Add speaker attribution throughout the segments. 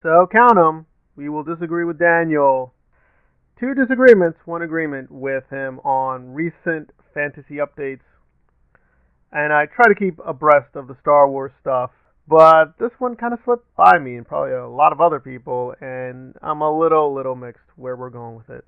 Speaker 1: So count 'em. We will disagree with Daniel. Two disagreements, one agreement with him on recent fantasy updates. And I try to keep abreast of the Star Wars stuff. But this one kind of slipped by me and probably a lot of other people, and I'm a little mixed where we're going with it.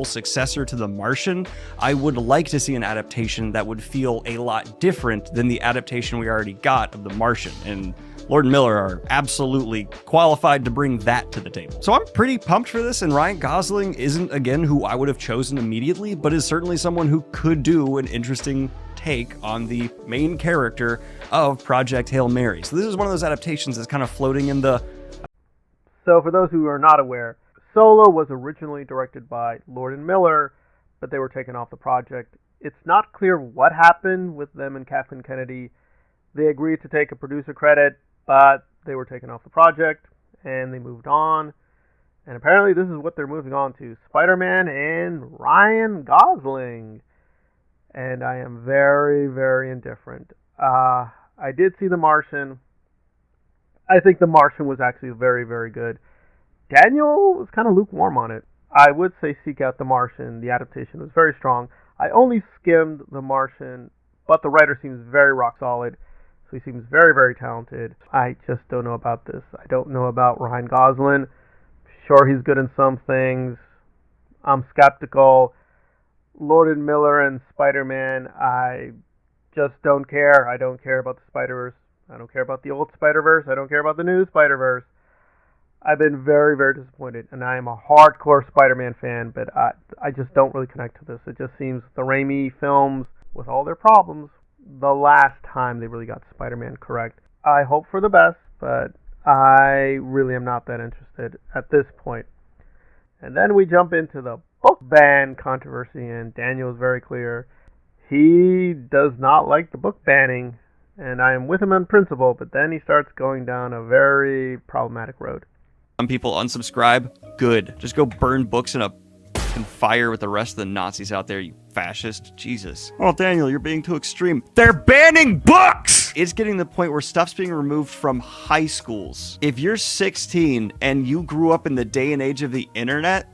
Speaker 2: Successor to The Martian, I would like to see an adaptation that would feel a lot different than the adaptation we already got of The Martian. And Lord and Miller are absolutely qualified to bring that to the table. So I'm pretty pumped for this, and Ryan Gosling isn't, again, who I would have chosen immediately, but is certainly someone who could do an interesting take on the main character of Project Hail Mary. So this is one of those adaptations that's kind of floating in the...
Speaker 1: So for those who are not aware, Solo was originally directed by Lord and Miller, but they were taken off the project. It's not clear what happened with them and Kathleen Kennedy. They agreed to take a producer credit, but they were taken off the project, and they moved on. And apparently this is what they're moving on to, Spider-Man and Ryan Gosling. And I am very indifferent. I did see The Martian. I think The Martian was actually very good. Daniel was kind of lukewarm on it. I would say seek out The Martian. The adaptation was very strong. I only skimmed The Martian, but the writer seems very rock solid. So he seems very talented. I just don't know about this. I don't know about Ryan Gosling. Sure, he's good in some things. I'm skeptical. Lord and Miller and Spider-Man, I just don't care. I don't care about the Spider-Verse. I don't care about the old Spider-Verse. I don't care about the new Spider-Verse. I've been very disappointed, and I am a hardcore Spider-Man fan, but I just don't really connect to this. It just seems the Raimi films, with all their problems, the last time they really got Spider-Man correct. I hope for the best, but I really am not that interested at this point. And then we jump into the book ban controversy, and Daniel is very clear. He does not like the book banning, and I am with him on principle, but then he starts going down a very problematic road.
Speaker 2: Some people unsubscribe. Good. Just go burn books in a fucking fire with the rest of the Nazis out there, you fascist. Jesus. Oh, Daniel, you're being too extreme. They're banning books! It's getting to the point where stuff's being removed from high schools. If you're 16 and you grew up in the day and age of the internet,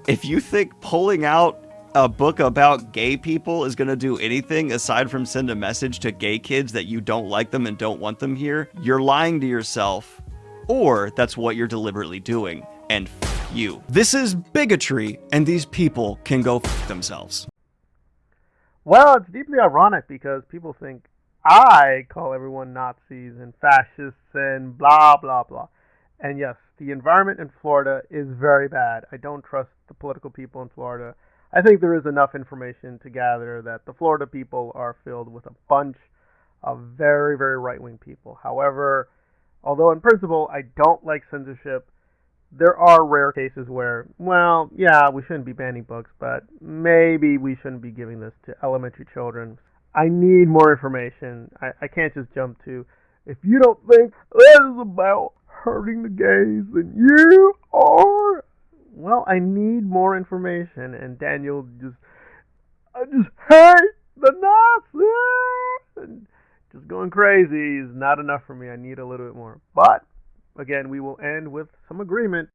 Speaker 2: if you think pulling out a book about gay people is going to do anything aside from send a message to gay kids that you don't like them and don't want them here, you're lying to yourself. Or that's what you're deliberately doing, and f you. This is bigotry, and these people can go f themselves.
Speaker 1: Well, it's deeply ironic because people think I call everyone Nazis and fascists and blah blah. And yes, the environment in Florida is very bad. I don't trust the political people in Florida. I think there is enough information to gather that the Florida people are filled with a bunch of very right-wing people. However, although in principle I don't like censorship, there are rare cases where, well, yeah, we shouldn't be banning books, but maybe we shouldn't be giving this to elementary children. I need more information. I can't just jump to, if you don't think this is about hurting the gays, then you are. Well, I need more information, and Daniel I just hate the Nazis! And just going crazy is not enough for me. I need a little bit more. But, again, we will end with some agreement.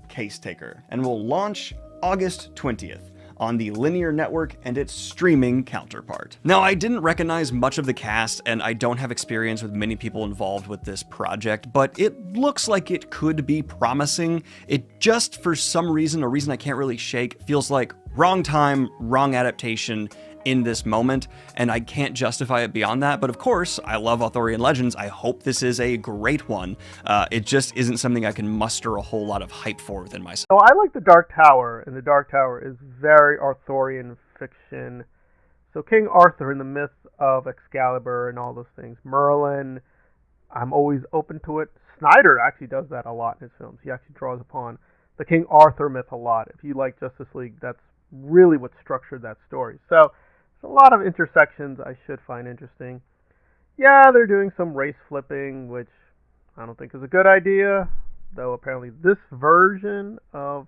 Speaker 2: Case Taker, and will launch August 20th. On the linear network and its streaming counterpart. Now, I didn't recognize much of the cast, and I don't have experience with many people involved with this project, but it looks like it could be promising. It just, for some reason, a reason I can't really shake, feels like wrong time, wrong adaptation in this moment, and I can't justify it beyond that. But of course, I love Arthurian Legends. I hope this is a great one. It just isn't something I can muster a whole lot of hype for within myself.
Speaker 1: So I like The Dark Tower, and The Dark Tower is very Arthurian fiction. So King Arthur and the myth of Excalibur and all those things. Merlin, I'm always open to it. Snyder actually does that a lot in his films. He actually draws upon the King Arthur myth a lot. If you like Justice League, that's really what structured that story. So there's a lot of intersections I should find interesting. Yeah, they're doing some race flipping, which I don't think is a good idea, though apparently this version of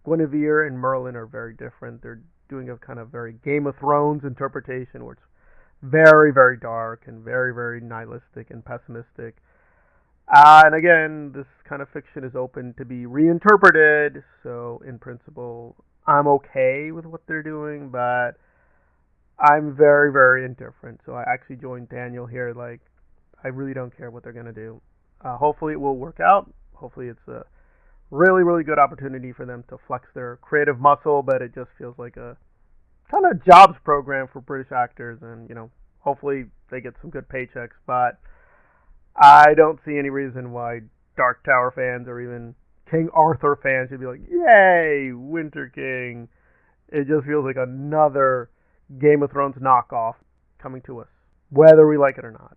Speaker 1: Guinevere and Merlin are very different. They're doing a kind of very Game of Thrones interpretation, where it's very dark and very nihilistic and pessimistic. And again, this kind of fiction is open to be reinterpreted, so in principle, I'm okay with what they're doing, but I'm very, very indifferent. So I actually joined Daniel here. Like, I really don't care what they're gonna do. Hopefully, it will work out. Hopefully, it's a really, really good opportunity for them to flex their creative muscle. But it just feels like a kind of jobs program for British actors, and hopefully they get some good paychecks. But I don't see any reason why Dark Tower fans or even King Arthur fans should be like, "Yay, Winter King!" It just feels like another Game of Thrones knockoff coming to us, whether we like it or not.